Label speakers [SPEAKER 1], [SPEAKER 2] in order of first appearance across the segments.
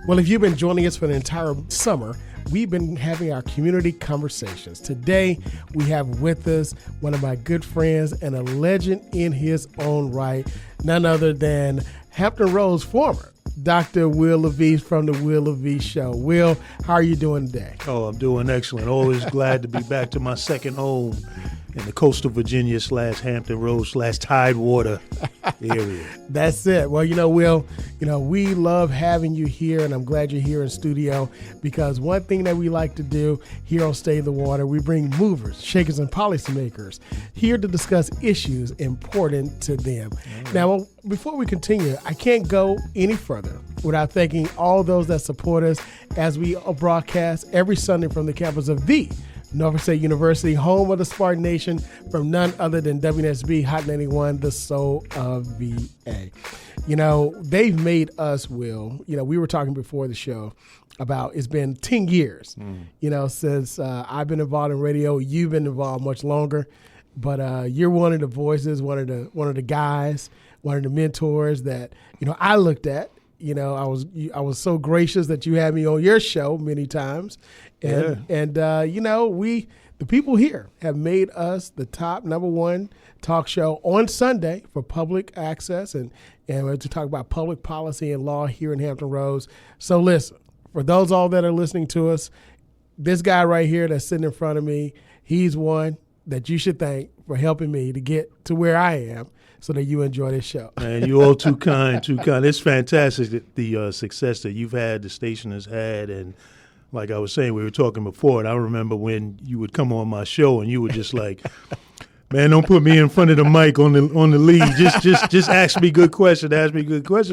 [SPEAKER 1] Well, if you've been joining us for the entire summer, we've been having our community conversations. Today, we have with us one of my good friends and a legend in his own right, none other than Hampton Roads former Dr. Will Laviest from the Will Laviest Show. Will, how are you doing today?
[SPEAKER 2] Oh, I'm doing excellent. Always glad to be back to my second home in the coastal Virginia / Hampton Roads / Tidewater area.
[SPEAKER 1] That's it. Well, Will, we love having you here, and I'm glad you're here in studio because one thing that we like to do here on Stay in the Water, we bring movers, shakers, and policymakers here to discuss issues important to them. Right. Now, before we continue, I can't go any further without thanking all those that support us as we broadcast every Sunday from the campus of the Norfolk State University, home of the Spartan Nation, from none other than WNSB Hot 91, the soul of VA. They've made us, Will, we were talking before the show about it's been 10 years, since I've been involved in radio. You've been involved much longer, but you're one of the voices, one of the guys, one of the mentors that, I looked at. I was so gracious that you had me on your show many times. And the people here have made us the top #1 talk show on Sunday for public access and to talk about public policy and law here in Hampton Roads. So listen, for those all that are listening to us, this guy right here that's sitting in front of me, he's one that you should thank for helping me to get to where I am, so that you enjoy this show.
[SPEAKER 2] Man, you're all too kind, too kind. It's fantastic, the success that you've had, the station has had. And like I was saying, we were talking before, and I remember when you would come on my show and you were just like, man, don't put me in front of the mic on the lead. Just ask me good questions,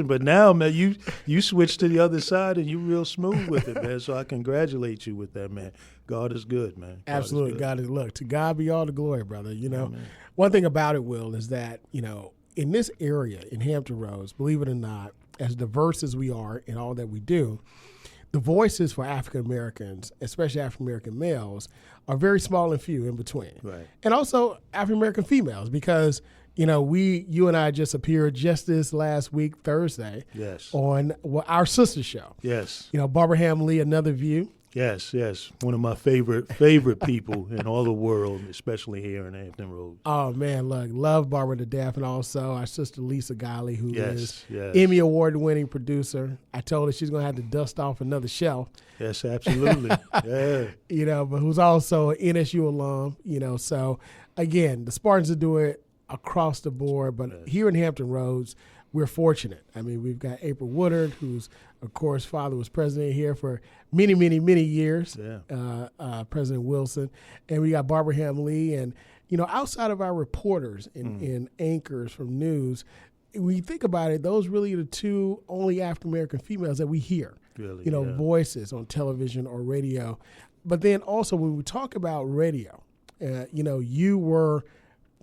[SPEAKER 2] But now, man, you switched to the other side and you real smooth with it, man. So I congratulate you with that, man. God is good, man.
[SPEAKER 1] Absolutely. God is look. To God be all the glory, brother. One thing about it, Will, is that, in this area, in Hampton Roads, believe it or not, as diverse as we are in all that we do, the voices for African Americans, especially African American males, are very small and few in between.
[SPEAKER 2] Right.
[SPEAKER 1] And also African American females, because you and I just appeared just this last week, Thursday,
[SPEAKER 2] yes, on
[SPEAKER 1] our sister show.
[SPEAKER 2] Yes.
[SPEAKER 1] Barbara Ham-Lee, Another View.
[SPEAKER 2] Yes. One of my favorite people in all the world, especially here in Hampton Roads.
[SPEAKER 1] Oh, man, look, love Barbara to death. And also our sister Lisa Golly, who is
[SPEAKER 2] yes.
[SPEAKER 1] Emmy Award-winning producer. I told her she's going to have to dust off another shelf.
[SPEAKER 2] Yes, absolutely. Yeah.
[SPEAKER 1] But who's also an NSU alum, So, again, the Spartans are doing it across the board. But here in Hampton Roads, we're fortunate. I mean, we've got April Woodard, who's, of course, father was president here for many, many, many years, President Wilson. And we got Barbara Ham-Lee. And, outside of our reporters and anchors from news, when you think about it, those really are the two only African-American females that we hear,
[SPEAKER 2] really,
[SPEAKER 1] voices on television or radio. But then also when we talk about radio, you were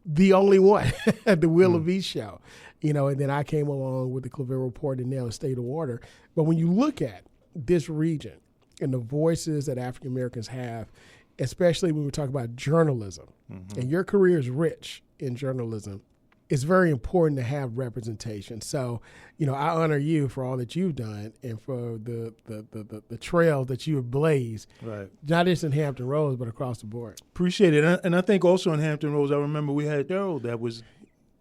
[SPEAKER 1] the only one at the Will Laviest Show. And then I came along with the Clavero Report and now State of Water. But when you look at this region and the voices that African Americans have, especially when we talk about journalism, and your career is rich in journalism, it's very important to have representation. So, I honor you for all that you've done and for the trail that you have blazed,
[SPEAKER 2] right? Not
[SPEAKER 1] just in Hampton Roads, but across the board.
[SPEAKER 2] Appreciate it. And I think also in Hampton Roads, I remember we had Cheryl that was.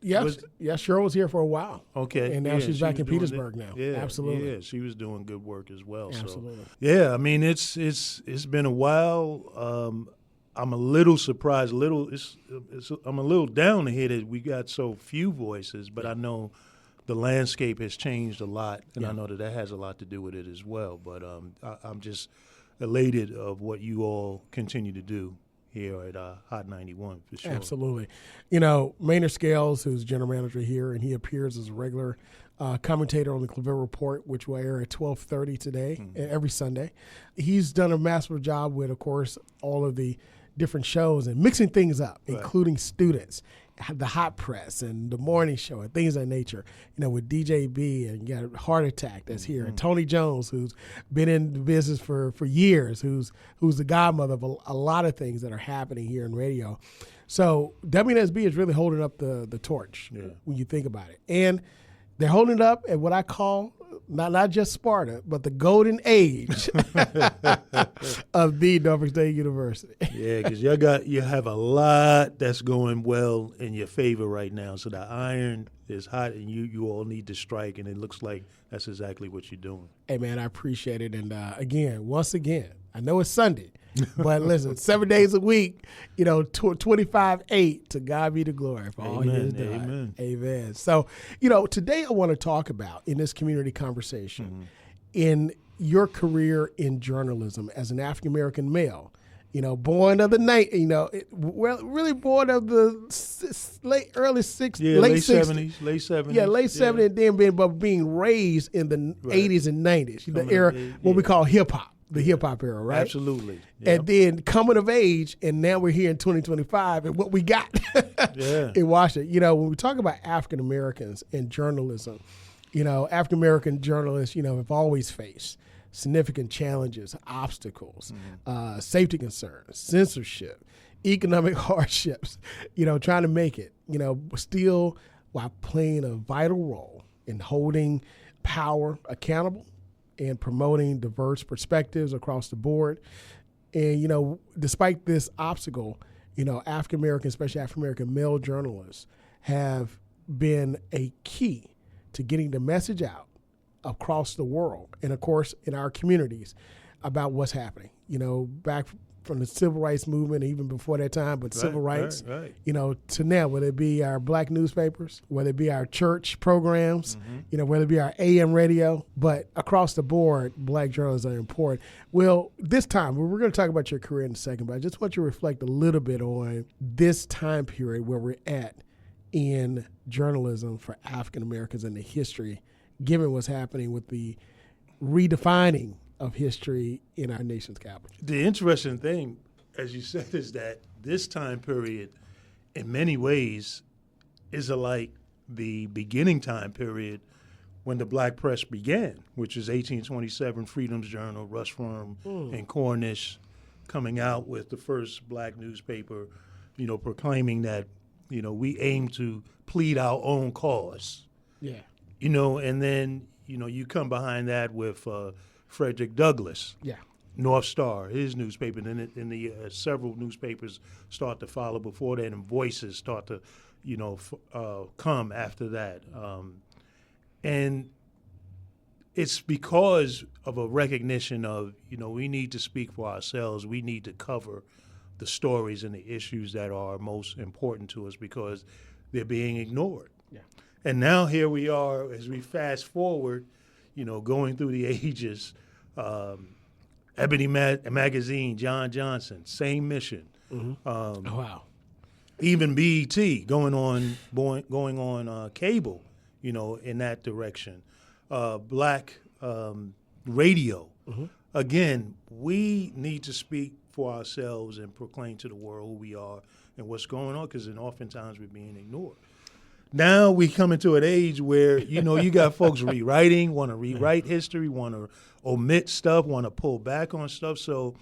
[SPEAKER 1] Yes, Cheryl was here for a while.
[SPEAKER 2] Okay.
[SPEAKER 1] And now she's back in Petersburg now.
[SPEAKER 2] Yeah,
[SPEAKER 1] absolutely.
[SPEAKER 2] Yeah, she was doing good work as well.
[SPEAKER 1] Absolutely.
[SPEAKER 2] So, yeah, I mean, it's been a while. I'm a little surprised, I'm a little down to hear that we got so few voices, but I know the landscape has changed a lot, and I know that has a lot to do with it as well. But I'm just elated of what you all continue to do here at Hot 91, for sure.
[SPEAKER 1] Absolutely. Maynard Scales, who's general manager here, and he appears as a regular commentator on the Clavero Report, which will air at 12:30 today, every Sunday. He's done a masterful job with, of course, all of the different shows and mixing things up, including students, the Hot Press and the morning show and things of that nature, with DJB, and you got Heart Attack that's here, and Tony Jones, who's been in the business for years, who's the godmother of a lot of things that are happening here in radio. So WNSB is really holding up the torch when you think about it. And they're holding it up at what I call not just Sparta, but the golden age of the Norfolk State University.
[SPEAKER 2] Yeah, because you have a lot that's going well in your favor right now. So the iron is hot, and you all need to strike, and it looks like that's exactly what you're doing.
[SPEAKER 1] Hey, man, I appreciate it. And once again, I know it's Sunday, but listen, 7 days a week, 25/8, to God be the glory for all He has done.
[SPEAKER 2] Amen.
[SPEAKER 1] Amen. So, today I want to talk about, in this community conversation, in your career in journalism as an African-American male, born of the night, really born of the early 60s,
[SPEAKER 2] late 70s.
[SPEAKER 1] Yeah, late 70s, and then being raised in the 80s and 90s, the era, what we call hip-hop. The hip-hop era, right?
[SPEAKER 2] Absolutely. Yep.
[SPEAKER 1] And then coming of age, and now we're here in 2025, and what we got in Washington. When we talk about African-Americans in journalism, African-American journalists, have always faced significant challenges, obstacles, safety concerns, censorship, economic hardships, trying to make it, still while playing a vital role in holding power accountable and promoting diverse perspectives across the board. And, despite this obstacle, African American, especially African American male journalists, have been a key to getting the message out across the world and, of course, in our communities about what's happening. Back from the civil rights movement, even before that time, but civil rights, to now, whether it be our black newspapers, whether it be our church programs, whether it be our AM radio, but across the board, black journalists are important. Well, this time, we're going to talk about your career in a second, but I just want you to reflect a little bit on this time period where we're at in journalism for African Americans and the history, given what's happening with the redefining of history in our nation's capital.
[SPEAKER 2] The interesting thing, as you said, is that this time period, in many ways, is like the beginning time period when the black press began, which is 1827, Freedom's Journal, Rush Firm, and Cornish coming out with the first black newspaper, proclaiming that, we aim to plead our own cause.
[SPEAKER 1] Yeah.
[SPEAKER 2] And then, you come behind that with Frederick Douglass, North Star, his newspaper, and then several newspapers start to follow before that, and Voices start to, come after that. And it's because of a recognition of, we need to speak for ourselves. We need to cover the stories and the issues that are most important to us because they're being ignored. Yeah. And now here we are, as we fast forward, going through the ages, Ebony Magazine, John Johnson, same mission.
[SPEAKER 1] Wow.
[SPEAKER 2] Even BET going on cable, in that direction. Black radio. Again, we need to speak for ourselves and proclaim to the world who we are and what's going on, because oftentimes we're being ignored. Now we come into an age where, you got folks rewriting, want to rewrite history, want to omit stuff, want to pull back on stuff. So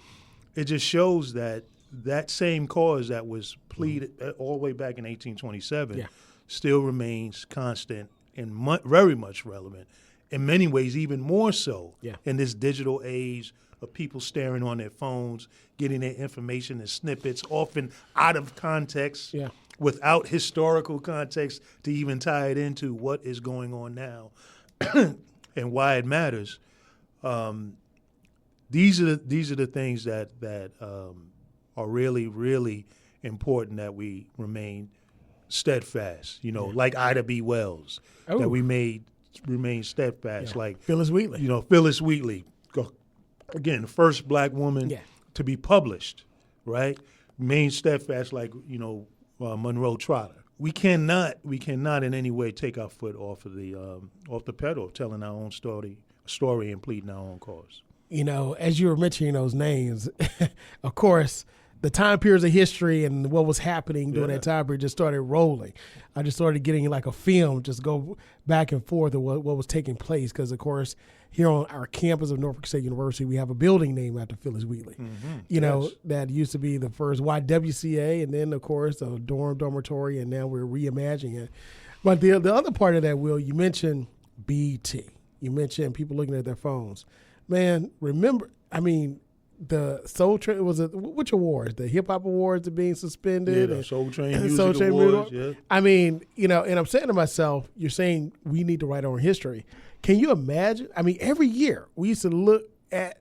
[SPEAKER 2] it just shows that same cause that was pleaded all the way back in 1827 still remains constant and very much relevant. In many ways, even more so in this digital age of people staring on their phones, getting their information in snippets, often out of context. Yeah. Without historical context to even tie it into what is going on now and why it matters. These are the things that are really, really important, that we remain steadfast. Like Ida B. Wells, that we remain steadfast. Like
[SPEAKER 1] Phyllis Wheatley.
[SPEAKER 2] Phyllis Wheatley, again, the first black woman to be published, right? Remain steadfast, like Monroe Trotter. We cannot in any way take our foot off the pedal of telling our own story and pleading our own cause.
[SPEAKER 1] As you were mentioning those names, of course, the time periods of history and what was happening during that time period just started rolling. I just started getting like a film, just go back and forth of what was taking place. Because, of course, here on our campus of Norfolk State University, we have a building named after Phyllis Wheatley. That used to be the first YWCA, and then, of course, a dormitory, and now we're reimagining it. But the other part of that, Will, you mentioned BET. You mentioned people looking at their phones. Man, remember, I mean, the Soul Train, which awards? The Hip Hop Awards are being suspended.
[SPEAKER 2] Yeah, the Soul Train Music
[SPEAKER 1] Soul Train
[SPEAKER 2] Awards, yeah.
[SPEAKER 1] I mean, and I'm saying to myself, you're saying we need to write our own history. Can you imagine? I mean, every year we used to look at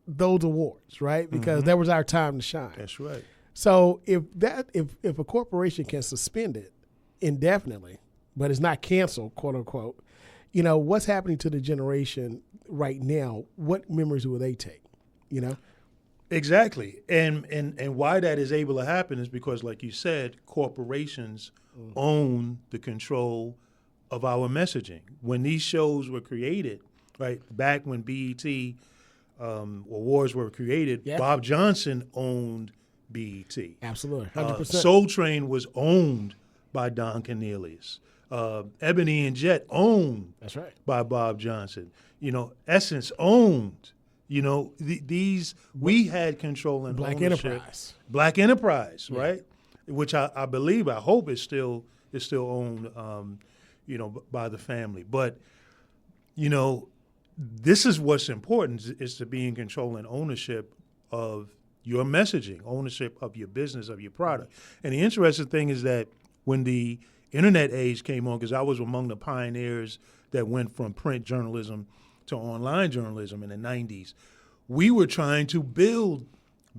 [SPEAKER 1] those awards, right? Because that was our time to shine.
[SPEAKER 2] That's right.
[SPEAKER 1] So if a corporation can suspend it indefinitely, but it's not canceled, quote unquote, what's happening to the generation right now? What memories will they take?
[SPEAKER 2] Exactly. And why that is able to happen is because, like you said, corporations own the control of our messaging. When these shows were created, right, back when BET awards were created, Bob Johnson owned BET.
[SPEAKER 1] Absolutely, 100%.
[SPEAKER 2] Soul Train was owned by Don Cornelius. Ebony and Jet owned by Bob Johnson. Essence owned. We had control and
[SPEAKER 1] Black
[SPEAKER 2] ownership.
[SPEAKER 1] Enterprise.
[SPEAKER 2] Black Enterprise, right? Which I believe, I hope is still owned, by the family. But, this is what's important is to be in control and ownership of your messaging, ownership of your business, of your product. And the interesting thing is that when the internet age came on, because I was among the pioneers that went from print journalism to online journalism in the 90s, we were trying to build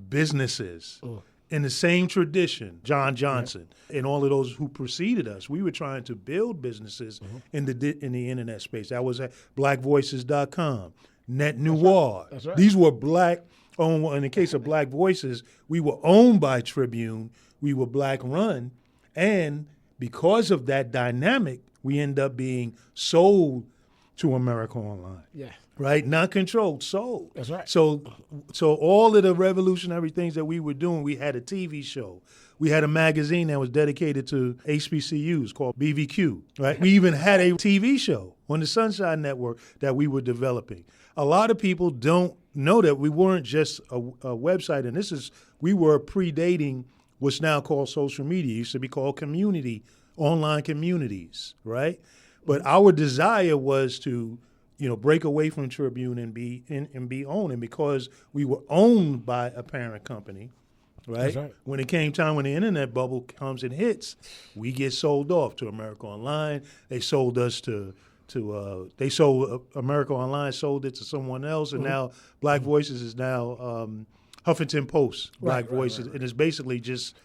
[SPEAKER 2] businesses in the same tradition, John Johnson and all of those who preceded us. We were trying to build businesses in the internet space. That was at blackvoices.com, Net Noir.
[SPEAKER 1] That's right.
[SPEAKER 2] These were black owned. In the case of Black Voices, we were owned by Tribune. We were black run. And because of that dynamic, we end up being sold to America Online.
[SPEAKER 1] Yeah.
[SPEAKER 2] Right? Not controlled, sold.
[SPEAKER 1] That's right.
[SPEAKER 2] So all of the revolutionary things that we were doing, we had a TV show. We had a magazine that was dedicated to HBCUs called BVQ, right? We even had a TV show on the Sunshine Network that we were developing. A lot of people don't know that we weren't just a website, and we were predating what's now called social media. It used to be called online communities, right? But our desire was to break away from Tribune and be owned. And because we were owned by a parent company, right?
[SPEAKER 1] That's right.
[SPEAKER 2] When it came time when the internet bubble comes and hits, we get sold off to America Online. They sold us America Online sold it to someone else, and now Black Voices is now Huffington Post Black Voices, and it's basically just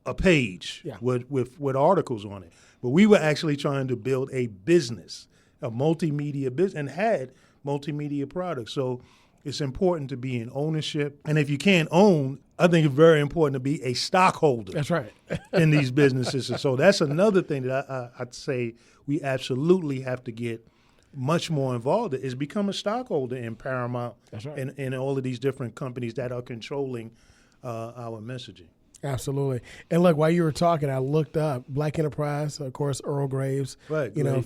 [SPEAKER 2] a page with articles on it. But we were actually trying to build a business, a multimedia business, and had multimedia products. So it's important to be in ownership. And if you can't own, I think it's very important to be a stockholder.
[SPEAKER 1] That's right.
[SPEAKER 2] in these businesses. And so that's another thing that I'd say we absolutely have to get much more involved in, is become a stockholder in Paramount.
[SPEAKER 1] That's right.
[SPEAKER 2] And all of these different companies that are controlling our messaging.
[SPEAKER 1] Absolutely. And look, while you were talking, I looked up Black Enterprise, of course, Earl Graves,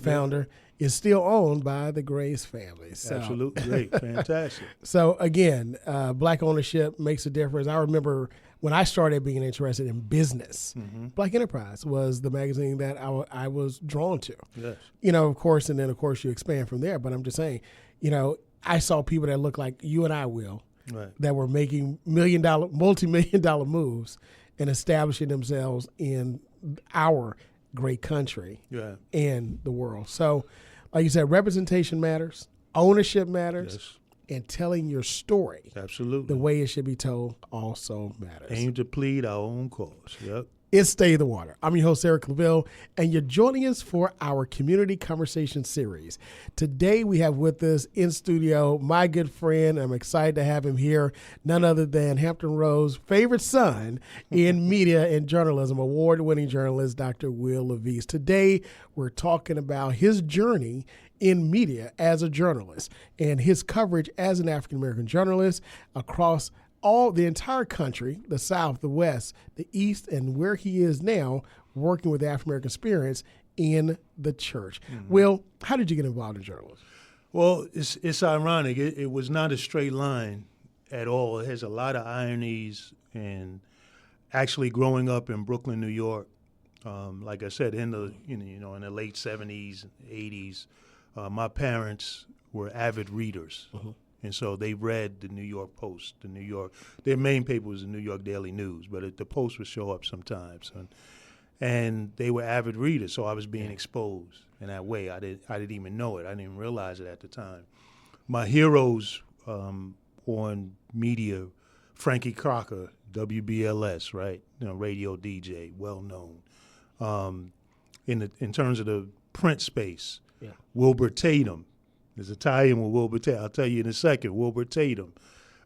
[SPEAKER 1] founder, is still owned by the Graves family. So.
[SPEAKER 2] Absolutely. Great. Fantastic.
[SPEAKER 1] So again, black ownership makes a difference. I remember when I started being interested in business, Black Enterprise was the magazine that I was drawn to.
[SPEAKER 2] Yes.
[SPEAKER 1] Of course, and then of course you expand from there. But I'm just saying, I saw people that look like you and I will, that were making multi-million-dollar moves and establishing themselves in our great country and the world. So, like you said, representation matters, ownership matters, and telling your story,
[SPEAKER 2] absolutely,
[SPEAKER 1] the way it should be told, also matters.
[SPEAKER 2] Aim to plead our own cause. Yep.
[SPEAKER 1] It's Stay the Water. I'm your host, Eric Claville, and you're joining us for our Community Conversation series. Today we have with us in studio my good friend. I'm excited to have him here, none other than Hampton Roads' favorite son in media and journalism, award-winning journalist, Dr. Will Laviest. Today we're talking about his journey in media as a journalist and his coverage as an African-American journalist across the entire country, the South, the West, the East, and where he is now working with the African-American experience in the church. Will, how did you get involved in journalism?
[SPEAKER 2] Well, it's ironic. It was not a straight line at all. It has a lot of ironies. And actually growing up in Brooklyn, New York, like I said, in the late 70s, 80s, my parents were avid readers. And so they read the New York Post, their main paper was the New York Daily News, but the Post would show up sometimes. And they were avid readers, so I was being exposed in that way. I didn't even know it. I didn't even realize it at the time. My heroes on media, Frankie Crocker, WBLS, right? Radio DJ, well known. In terms of the print space, Wilbur Tatum. There's a tie-in with Wilbur Tatum. I'll tell you in a second. Wilbur Tatum.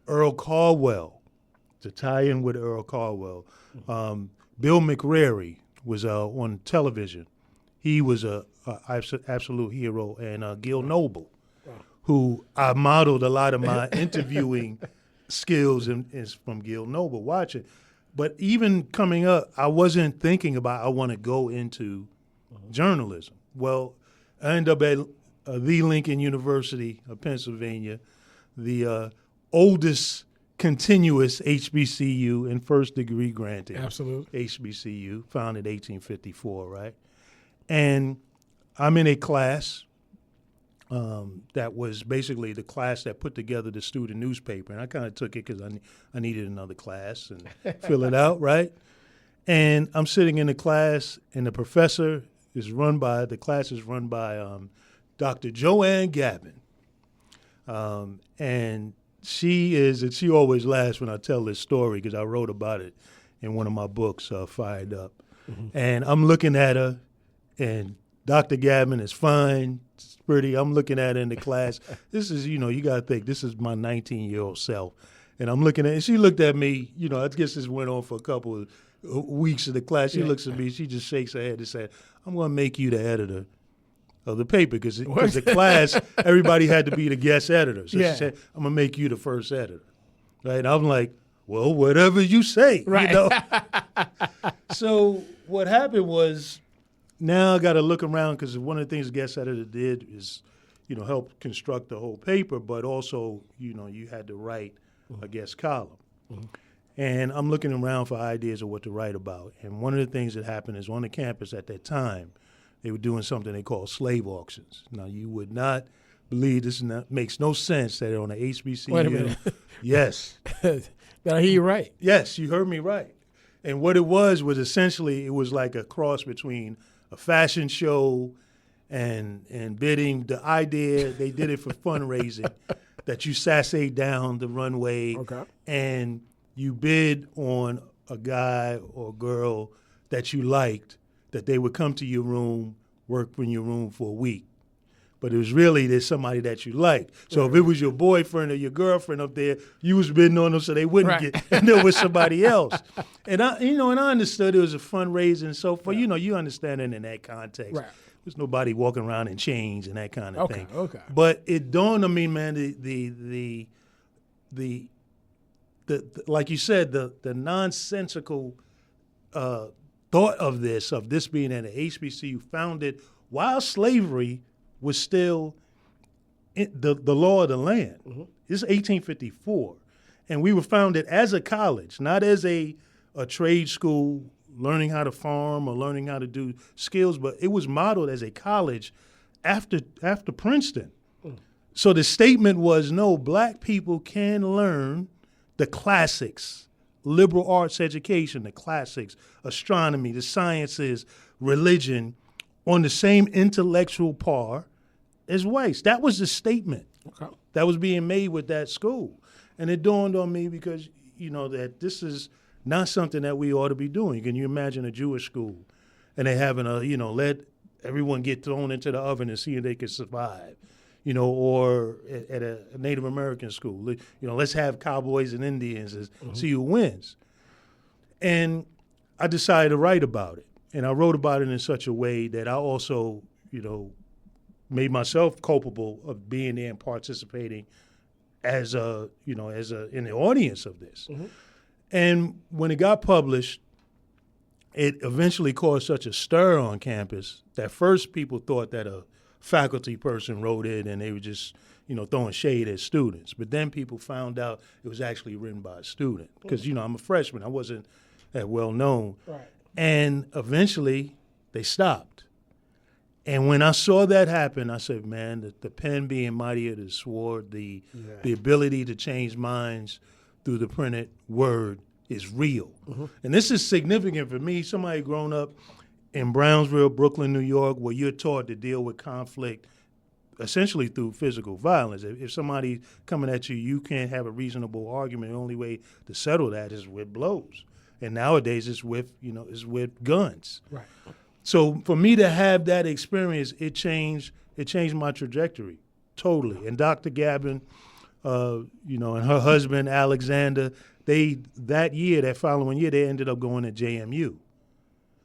[SPEAKER 2] Earl Caldwell. It's a tie-in with Earl Caldwell. Bill McRary was on television. He was a absolute hero. And Gil Noble, who I modeled a lot of my interviewing skills is from Gil Noble watching. But even coming up, I wasn't thinking about I want to go into journalism. Well, I ended up at the Lincoln University of Pennsylvania, the oldest continuous HBCU and first degree granting.
[SPEAKER 1] Absolutely.
[SPEAKER 2] HBCU, founded 1854, right? And I'm in a class that was basically the class that put together the student newspaper. And I kind of took it because I needed another class and fill it out, right? And I'm sitting in the class, and the professor the class is run by Dr. Joanne Gavin. And she always laughs when I tell this story because I wrote about it in one of my books, Fired Up. And I'm looking at her, and Dr. Gavin is fine, it's pretty. I'm looking at her in the class. This is, you got to think, this is my 19-year-old self. And I'm looking at her, and she looked at me, I guess this went on for a couple of weeks of the class. She looks at me, she just shakes her head and said, I'm going to make you the editor of the paper because the class, everybody had to be the guest editor. So she said, I'm going to make you the first editor. Right? And I'm like, well, whatever you say.
[SPEAKER 1] Right.
[SPEAKER 2] So what happened was now I got to look around because one of the things the guest editor did is, help construct the whole paper, but also, you had to write a guest column. And I'm looking around for ideas of what to write about. And one of the things that happened is on the campus at that time, they were doing something they called slave auctions. Now, you would not believe this makes no sense that on the HBCU.
[SPEAKER 1] Wait a minute.
[SPEAKER 2] Yes.
[SPEAKER 1] Did I hear you right?
[SPEAKER 2] Yes, you heard me right. And what it was essentially, it was like a cross between a fashion show and bidding. The idea, they did it for fundraising, that you sashay down the runway and you bid on a guy or girl that you liked, that they would come to your room, work in your room for a week. But it was really there's somebody that you liked. So if it was your boyfriend or your girlfriend up there, you was bidding on them so they wouldn't get, and there was somebody else. And I understood it was a fundraiser and so forth. You understand it in that context. Right. There's nobody walking around in chains and that kind of thing. Okay. But it dawned on me, man, the like you said, the nonsensical thought of this being an HBCU founded while slavery was still the law of the land. This is 1854. And we were founded as a college, not as a trade school learning how to farm or learning how to do skills, but it was modeled as a college after Princeton. So the statement was, no, black people can learn the classics, liberal arts education, the classics, astronomy, the sciences, religion, on the same intellectual par as whites. That was the statement that was being made with that school. And it dawned on me because, that this is not something that we ought to be doing. Can you imagine a Jewish school and they having let everyone get thrown into the oven and see if they can survive? Or at a Native American school, let's have cowboys and Indians and see who wins. And I decided to write about it. And I wrote about it in such a way that I also, made myself culpable of being there and participating as in the audience of this. And when it got published, it eventually caused such a stir on campus that first people thought that a faculty person wrote it and they were just, throwing shade at students. But then people found out it was actually written by a student because, I'm a freshman. I wasn't that well known. Right. And eventually they stopped. And when I saw that happen, I said, man, the pen being mightier than the sword, the ability to change minds through the printed word is real. And this is significant for me, somebody grown up in Brownsville, Brooklyn, New York, where you're taught to deal with conflict essentially through physical violence. If somebody's coming at you, you can't have a reasonable argument. The only way to settle that is with blows. And nowadays it's with guns.
[SPEAKER 1] Right.
[SPEAKER 2] So for me to have that experience, it changed my trajectory totally. And Dr. Gabin, and her husband Alexander, that following year, they ended up going to JMU.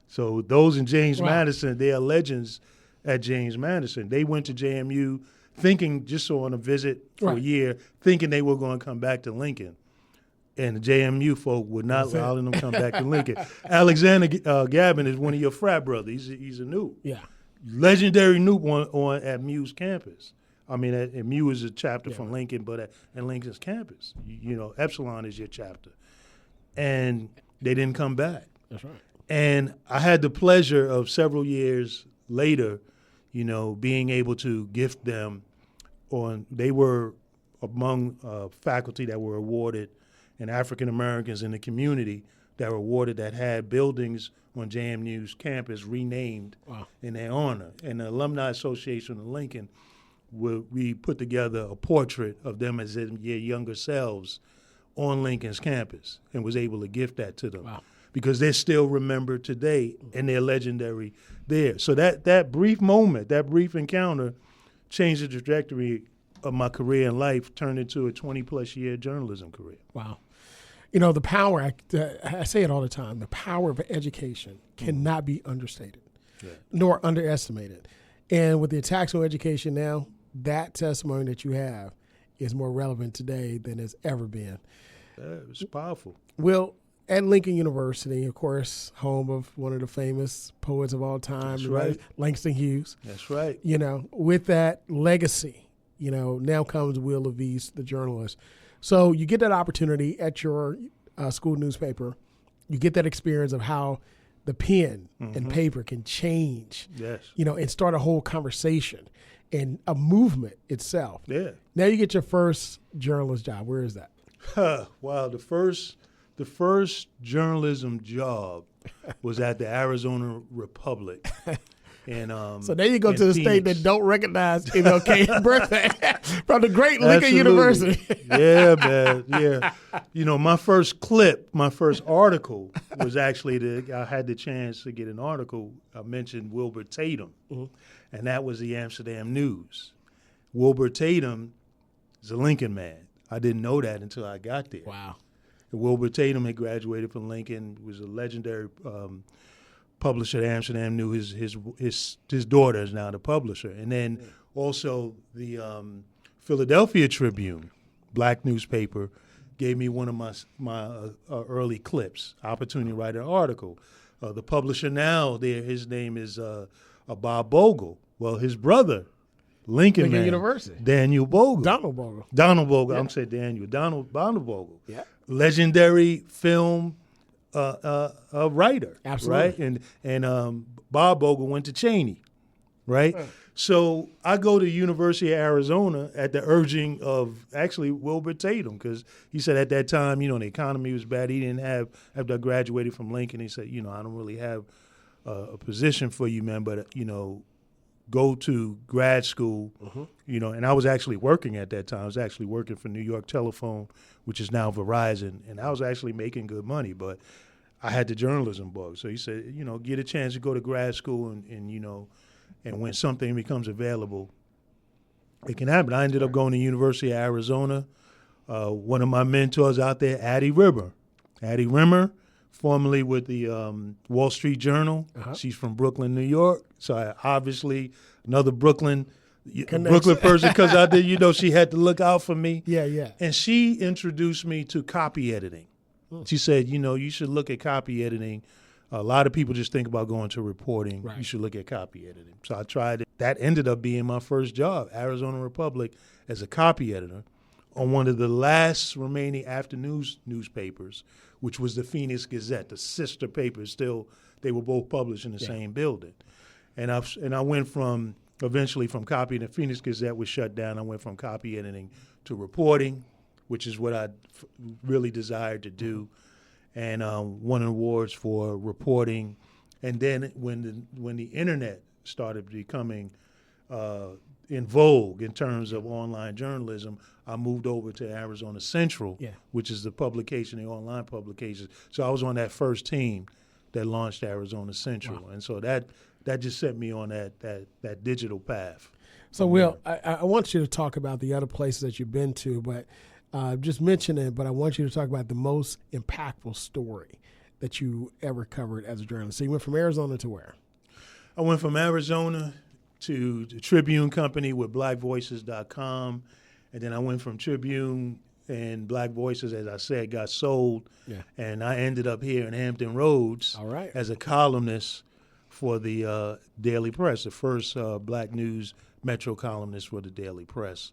[SPEAKER 2] So those in James Madison, they are legends at James Madison. They went to JMU thinking, just on a visit for a year, thinking they were going to come back to Lincoln. And the JMU folk would not allow them to come back to Lincoln. Alexander Gabin is one of your frat brothers. He's a Nupe.
[SPEAKER 1] Yeah.
[SPEAKER 2] Legendary Nupe at Mu's campus. I mean, at Mu is a chapter from Lincoln, but at Lincoln's campus, Epsilon is your chapter. And they didn't come back.
[SPEAKER 1] That's right.
[SPEAKER 2] And I had the pleasure of several years later, being able to gift them they were among faculty that were awarded, and African Americans in the community that were awarded, that had buildings on JMU's campus renamed in their honor. And the Alumni Association of Lincoln, we put together a portrait of them as in their younger selves on Lincoln's campus, and was able to gift that to them.
[SPEAKER 1] Wow.
[SPEAKER 2] Because they're still remembered today, and they're legendary there. So that brief moment, that brief encounter, changed the trajectory of my career in life, turned into a 20-plus year journalism career.
[SPEAKER 1] Wow. The power, I say it all the time, the power of education cannot be understated, nor underestimated. And with the attacks on education now, that testimony that you have is more relevant today than it's ever been.
[SPEAKER 2] It's powerful.
[SPEAKER 1] Well, at Lincoln University, of course, home of one of the famous poets of all time,
[SPEAKER 2] That's right.
[SPEAKER 1] Langston Hughes.
[SPEAKER 2] That's right.
[SPEAKER 1] With that legacy, now comes Will Laviest, the journalist. So you get that opportunity at your school newspaper. You get that experience of how the pen and paper can change, and start a whole conversation and a movement itself.
[SPEAKER 2] Yeah.
[SPEAKER 1] Now you get your first journalist job. Where is that?
[SPEAKER 2] Wow, the first journalism job was at the Arizona Republic. And
[SPEAKER 1] so there you go to the
[SPEAKER 2] Phoenix.
[SPEAKER 1] state that don't recognize MLK's birthday from the great Lincoln University.
[SPEAKER 2] Yeah, man. Yeah. My first article was actually I had the chance to get an article. I mentioned Wilbur Tatum, and that was the Amsterdam News. Wilbur Tatum is a Lincoln man. I didn't know that until I got there.
[SPEAKER 1] Wow.
[SPEAKER 2] Wilbur Tatum had graduated from Lincoln, was a legendary publisher at Amsterdam News. His daughter is now the publisher. And then also the Philadelphia Tribune, black newspaper, gave me one of my early clips, opportunity to write an article. The publisher now there, his name is Bob Bogle. Well, his brother, Lincoln man,
[SPEAKER 1] University.
[SPEAKER 2] Daniel Bogle.
[SPEAKER 1] Donald Bogle.
[SPEAKER 2] Yeah. I'm saying Daniel. Donald Bogle.
[SPEAKER 1] Yeah.
[SPEAKER 2] Legendary film writer.
[SPEAKER 1] Absolutely.
[SPEAKER 2] Right? And Bob Bogle went to Cheney. Right? So I go to University of Arizona at the urging of actually Wilbur Tatum, because he said at that time, the economy was bad. He didn't have, after I graduated from Lincoln, he said, I don't really have a position for you, man, but, go to grad school, and I was actually working at that time. I was actually working for New York Telephone, which is now Verizon, and I was actually making good money, but I had the journalism bug. So he said, get a chance to go to grad school and when something becomes available, it can happen. I ended up going to University of Arizona. One of my mentors out there, Addie Rimmer, formerly with the Wall Street Journal. She's from Brooklyn, New York. So I obviously another Brooklyn person, because I did, she had to look out for me.
[SPEAKER 1] Yeah.
[SPEAKER 2] And she introduced me to copy editing. She said, you should look at copy editing. A lot of people just think about going to reporting. Right. You should look at copy editing. So I tried it. That ended up being my first job, Arizona Republic, as a copy editor on one of the last remaining afternoon newspapers, which was the Phoenix Gazette, the sister paper. Still, they were both published in the same building. And I went from eventually from copy, the Phoenix Gazette was shut down. I went from copy editing to reporting, which is what I really desired to do, and won awards for reporting. And then when the internet started becoming in vogue in terms of online journalism, I moved over to Arizona Central, which is the publication, the online publication. So I was on that first team that launched Arizona Central, and so that just set me on that digital path.
[SPEAKER 1] So, Will, I want you to talk about the other places that you've been to, but just mention it. But I want you to talk about the most impactful story that you ever covered as a journalist. So you went from Arizona to where?
[SPEAKER 2] I went from Arizona to the Tribune Company with BlackVoices.com, and then I went from Tribune and Black Voices, as I said, got sold, and I ended up here in Hampton Roads as a columnist for the Daily Press, the first Black news Metro columnist for the Daily Press,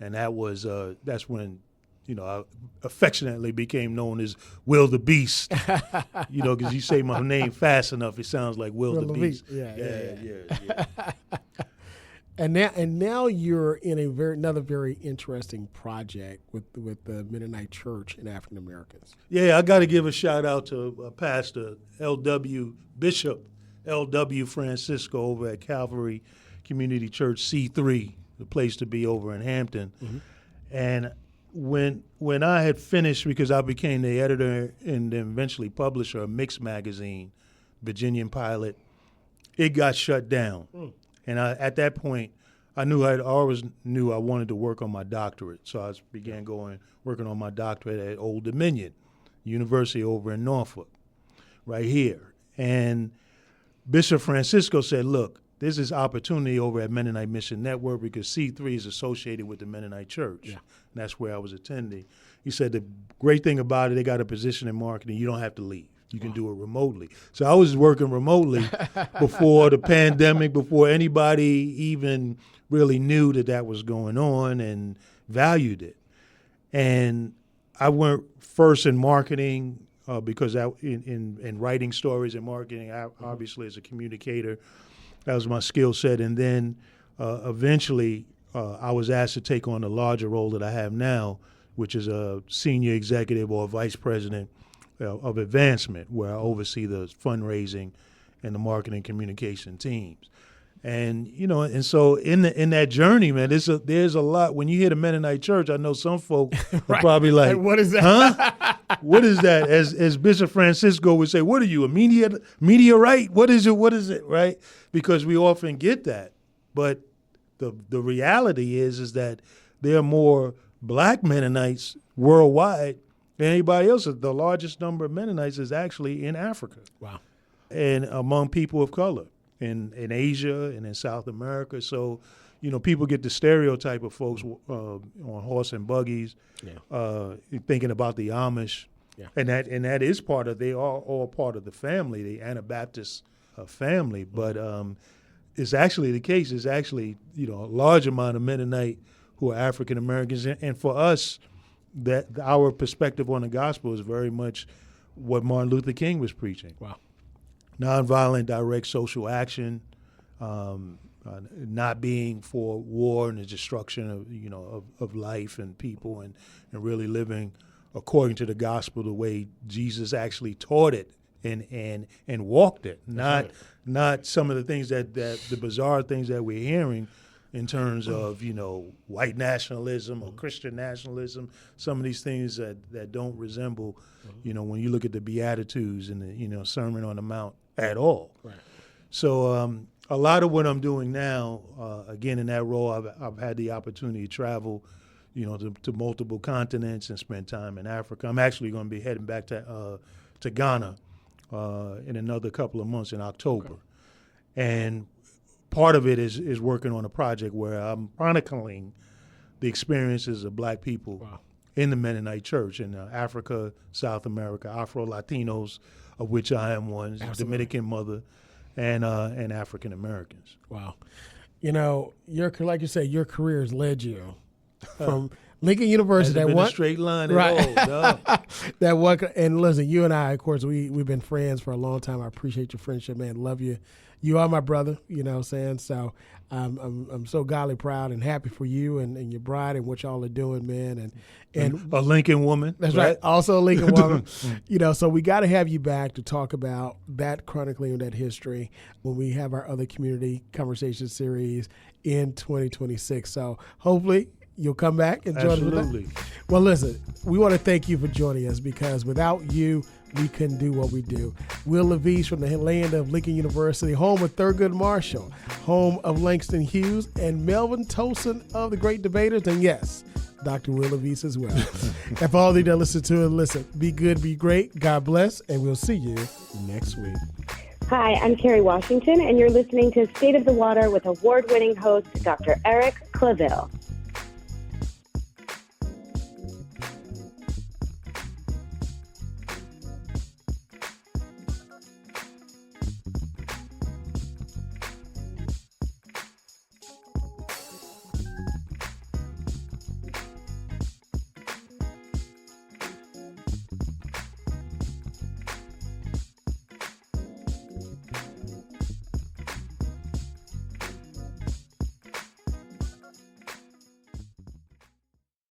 [SPEAKER 2] and that's when I affectionately became known as Will the Beast, because you say my name fast enough, it sounds like Will the Beast. Yeah.
[SPEAKER 1] And now you're in another very interesting project with the Mennonite Church and African Americans.
[SPEAKER 2] Yeah, I got to give a shout out to Pastor Bishop L.W. Francisco over at Calvary Community Church C3, the place to be over in Hampton. Mm-hmm. And when I had finished, because I became the editor and then eventually publisher of Mix magazine, Virginian Pilot, it got shut down. And at that point, I always knew I wanted to work on my doctorate. So I began working on my doctorate at Old Dominion University over in Norfolk, right here. And Bishop Francisco said, look, there's this opportunity over at Mennonite Mission Network because C3 is associated with the Mennonite Church. Yeah. And that's where I was attending. He said the great thing about it, they got a position in marketing. You don't have to leave. You can do it remotely. So I was working remotely before the pandemic, before anybody even really knew that was going on and valued it. And I went first in marketing because in writing stories and marketing, obviously as a communicator, that was my skill set. And then eventually I was asked to take on the larger role that I have now, which is a senior executive or vice president of advancement, where I oversee the fundraising and the marketing communication teams. And and so in that journey, man, there's a lot. When you hear the Mennonite Church, I know some folk are probably like,
[SPEAKER 1] what is that?
[SPEAKER 2] Huh? What is that? As Bishop Francisco would say, what are you, a meteorite? What is it, right? Because we often get that. But the reality is that there are more Black Mennonites worldwide than anybody else. The largest number of Mennonites is actually in Africa. Wow. And among people of color in Asia and in South America. So, people get the stereotype of folks on horse and buggies, thinking about the Amish. Yeah. And that is they are all part of the family, the Anabaptist family. But it's actually the case. It's actually, a large amount of Mennonite who are African Americans. And for us, that our perspective on the gospel is very much what Martin Luther King was preaching. Wow. Nonviolent, direct social action, not being for war and the destruction of life and people, and really living according to the gospel the way Jesus actually taught it and walked it. Not some of the things that the bizarre things that we're hearing in terms of, white nationalism or Christian nationalism, some of these things that don't resemble, when you look at the Beatitudes and the, Sermon on the Mount at all. Right. So a lot of what I'm doing now, again, in that role, I've had the opportunity to travel, to multiple continents and spend time in Africa. I'm actually going to be heading back to Ghana in another couple of months in October. Okay. And part of it is working on a project where I'm chronicling the experiences of Black people in the Mennonite Church in Africa, South America, Afro-Latinos, of which I am one, Dominican mother, and African Americans.
[SPEAKER 1] Wow. Like you say, your career has led you from Lincoln University.
[SPEAKER 2] Hasn't been a straight line at all. No.
[SPEAKER 1] And listen, you and I, of course, we've been friends for a long time. I appreciate your friendship, man. Love you you are my brother, you know what I'm saying? So I'm so godly proud and happy for you and your bride and what y'all are doing, man. And
[SPEAKER 2] a Lincoln woman.
[SPEAKER 1] That's right. Also a Lincoln woman. You know, so we got to have you back to talk about that chronicling that history when we have our other community conversation series in 2026. So hopefully you'll come back and join us with that. Well, listen, we want to thank you for joining us because without you, we couldn't do what we do. Will Laviest from the land of Lincoln University, home of Thurgood Marshall, home of Langston Hughes, and Melvin Tolson of the Great Debaters, and yes, Dr. Will Laviest as well. And for all of you that listen to it, listen, be good, be great, God bless, and we'll see you next week.
[SPEAKER 3] Hi, I'm Carrie Washington, and you're listening to State of the Water with award-winning host Dr. Eric Claville.